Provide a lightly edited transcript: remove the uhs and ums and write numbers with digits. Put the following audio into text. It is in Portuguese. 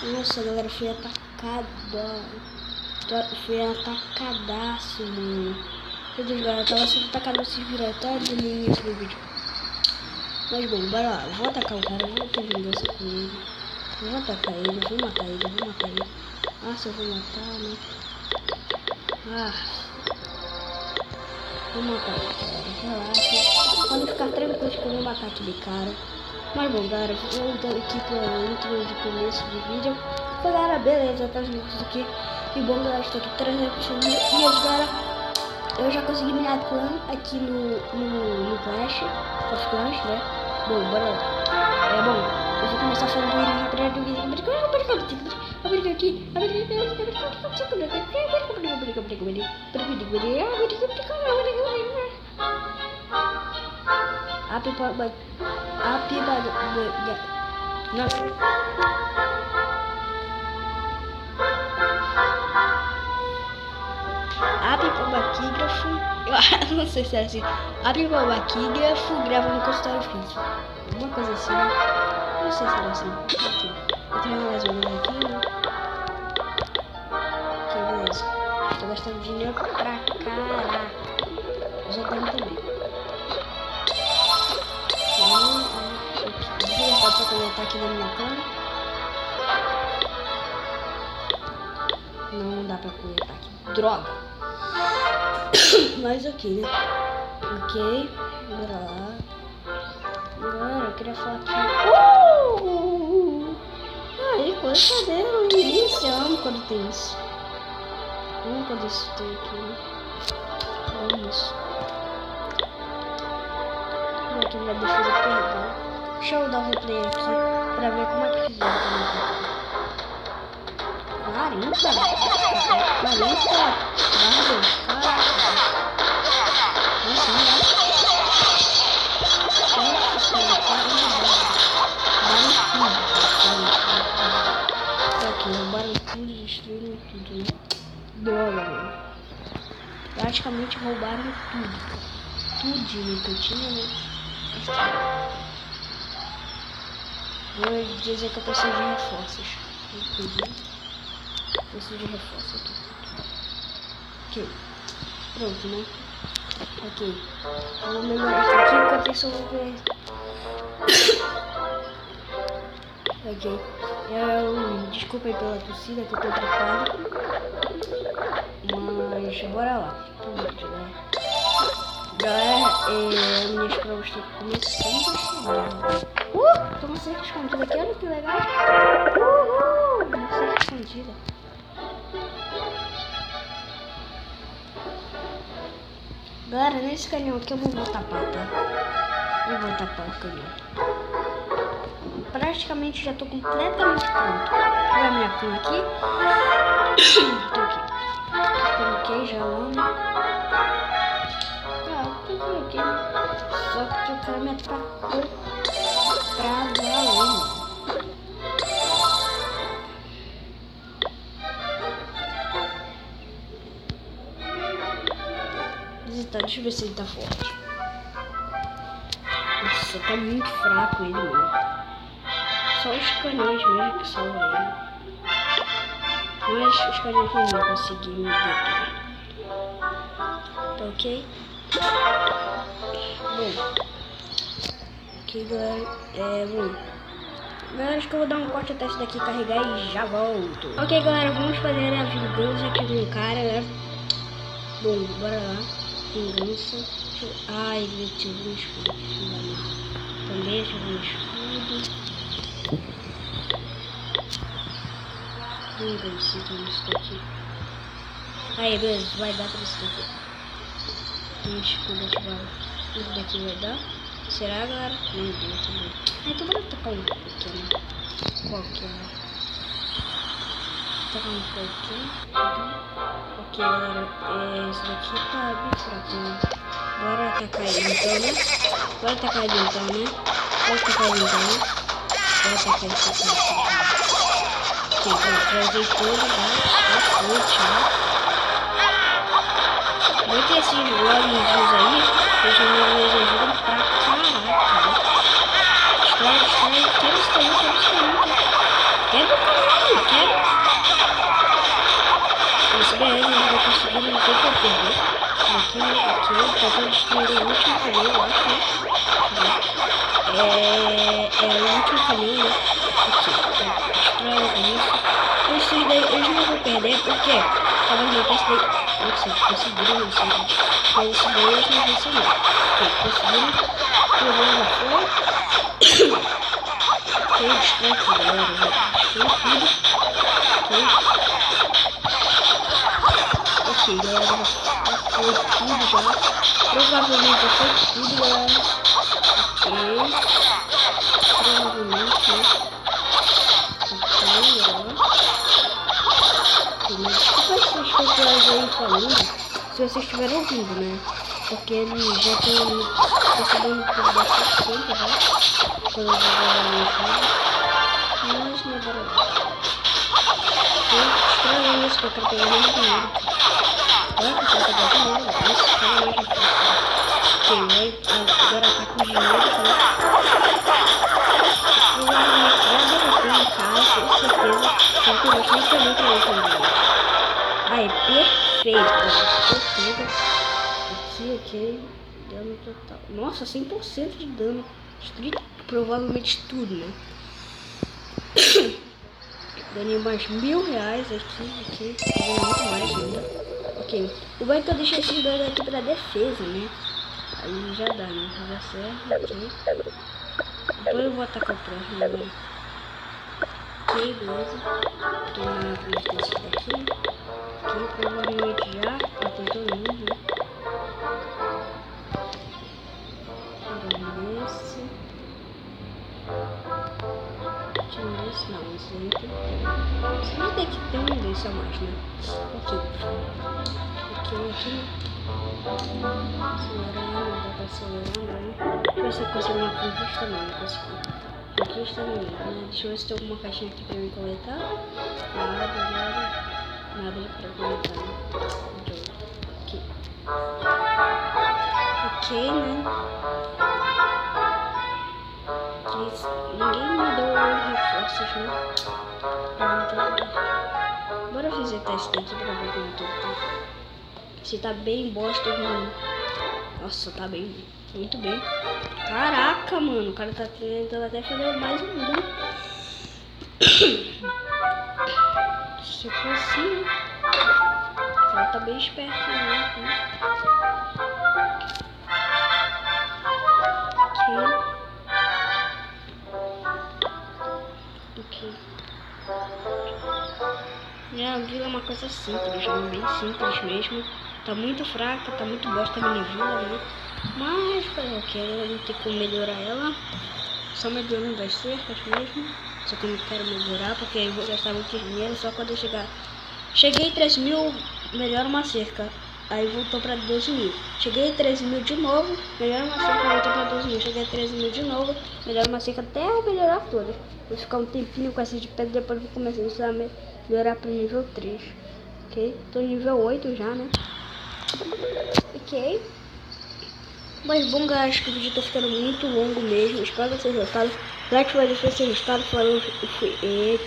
Nossa, galera, fui atacado. Fui atacadaço, mano. Meu Deus, galera, tava sendo atacado se virar até no início do vídeo. Mas bom, bora lá. Vou atacar o cara, vou ter vingança com ele. Vou atacar ele, vou matar ele, vou matar ele. Nossa, eu vou matar, né? Vou matar ele, galera. Relaxa. Pode ficar tranquilo que eu vou matar aquele cara. Mas bom, galera, voltando aqui para o intro de começo do vídeo. Então, galera, beleza, tá juntos aqui. Que bom, galera, estou aqui 300 pessoas. E hoje, galera, eu já consegui minha clã aqui no Clash of Clans, né? Bom, bora lá. Bom, eu vou começar falando com ele rápido. Apibaquígrafo, eu não sei se é assim. Apibaquígrafo grava no consultório físico. Alguma coisa assim, né? Não sei se era assim. Aqui. Eu tenho mais ou menos aqui, né? Ok, beleza. Tô gastando dinheiro pra caraca. Eu já tenho também. Dá pra colocar aqui na minha cama? Não dá pra coletar aqui. Droga! Mas ok, né? Ok, bora lá. Agora eu queria falar aqui. Aí, coisa dele no início. Eu amo quando tem isso. Eu amo quando isso tem aqui, né? Eu amo isso. Vou aqui minha defesa perdeu. Deixa eu dar um replay aqui pra ver como é que fizeram pra mim. 40? 40? Caraca. Nossa, não dá. Ok, roubaram tudo, destruíram tudo, né? Droga, mano. Praticamente roubaram tudo. Tudinho que eu tinha, né? Vou dizer que eu preciso de reforços. Inclusive. Preciso de reforço aqui. Ok. Pronto, né? Ok. Eu vou melhorar isso aqui enquanto isso eu vou ver. Ok. Desculpa aí pela tossida que eu tô preocupado. Mas bora lá. Galera, minhas provas estão começando a chegar. Tem uma cerca escondida aqui, olha que legal. Uma cerca escondida. Galera, nesse canhão aqui eu vou voltar pau, tá? Vou voltar pau o canhão. Praticamente já tô completamente pronto. Vou pegar minha cor aqui. Tô aqui. Coloquei já lá. Tudo aqui. Só porque o cara me atacou pra valer. Deixa eu ver se ele tá forte. Nossa, tá muito fraco ele mesmo. Só os canhões mesmo que salvam ele. Mas os canhões não vão conseguir me deter. Tá ok? Bom. Ok, galera. Bom. Galera, acho que eu vou dar um corte até esse daqui carregar e já volto. Ok, galera, vamos fazer a vingança aqui do cara, né? Bom, bora lá. Vingança. Ele tirou um escudo. Também tirou um escudo. Vingança, então isso daqui. Aí, beleza, vai dar pra isso daqui. Tem um escudo ativado. Isso daqui vai dar. Será, galera? Meu Deus, também. Então bora tocar um pequeno. Qualquer. Tocar um pequeno. Ok, galera, esse daqui tá bem fraquinho. Bora atacar ele então, né? Bora atacar ele então, né? Bora atacar ele então, né? Bora atacar esse aqui. Ok, pronto, trazei tudo, tá? Foi, tchau. Vai ter esses loginhos aí, eles me ajudam pra caraca. Destrói, quebra isso aí. Quebra o canal. Tá tudo destruindo o último canhão, eu acho, né? É o último canhão, né? Aqui, destrói isso. Esses daí, eles não vão perder, porque talvez não teste daí. Nossa, conseguiram isso, né? Mas esses daí eles não vão ser não. Ok, conseguiram. O problema já foi. Ok, destrói tudo, galera. Destrói tudo. Ok, galera, já foi tudo já. Provavelmente já foi tudo, galera. Ok. Provavelmente, né? Ok, galera. Ok, mas desculpa se os pessoas aí falando, se vocês estiverem ouvindo, né? Porque eles já estão percebendo por bastante tempo já. Quando eu jogava no YouTube. Mas não é verdade. Estranho isso, que eu quero pegar mais dinheiro. Olha que eu quero pegar dinheiro. Isso é mais difícil. Ok, agora tá com dinheiro, né? Provavelmente vai derreter um cara, com certeza. Só que eu gostei de também pra ele também. Aí, perfeito, galera. Perfeito. Aqui, ok. Dano total. Nossa, 100% de dano. Destruir provavelmente tudo, né? Ganhei mais R$1000 aqui, ganhei muito mais ainda. Ok, o bom é que eu deixei esses dois aqui pra defesa, né? Aí já dá, né? Já serve, ok. Depois eu vou atacar o próximo agora. Ok, beleza. Tô na frente desse daqui. Ok, provavelmente já matei todo mundo, né? Agora esse. Tinha esse, não, esse aí tem. Esse vai ter que ter um desse a mais, né? Ok. Aqui. Acelerar, não dá pra acelerar, né? Deixa eu ver se eu consigo uma conquista, não consigo. Conquista não, né? Deixa eu ver se tem alguma caixinha aqui pra eu coletar. Nada pra coletar, né? Aqui. Ok, né? Ninguém me deu reforços, né? Bora visitar esse daqui pra ver como tudo. Se tá bem bosta ou ruim. Nossa, tá bem. Muito bem. Caraca, mano. O cara tá tentando até fazer mais um mundo. Se for assim, o cara tá bem esperto, né? Ok. A vila é uma coisa simples, né? Bem simples mesmo. Tá muito fraca, tá muito bosta a minha vila, né? Mas eu quero ter como melhorar ela. Só melhorando as cercas mesmo. Só que eu não quero melhorar porque eu vou gastar muito dinheiro só quando eu chegar. Cheguei em 3.000, melhora uma cerca. Aí voltou pra 12.000. Cheguei em 13.000 de novo, melhora uma cerca, voltou pra 12.000. Cheguei em 13.000 de novo, melhora uma cerca até eu melhorar todas. Vou ficar um tempinho com essas de pedra, depois vou começar a melhorar pro nível 3. Ok? Tô no nível 8 já, né? Ok. Mas bom, galera, acho que o vídeo tá ficando muito longo mesmo. Espero que vocês gostaram. Like, se vocês gostaram, falou, fui.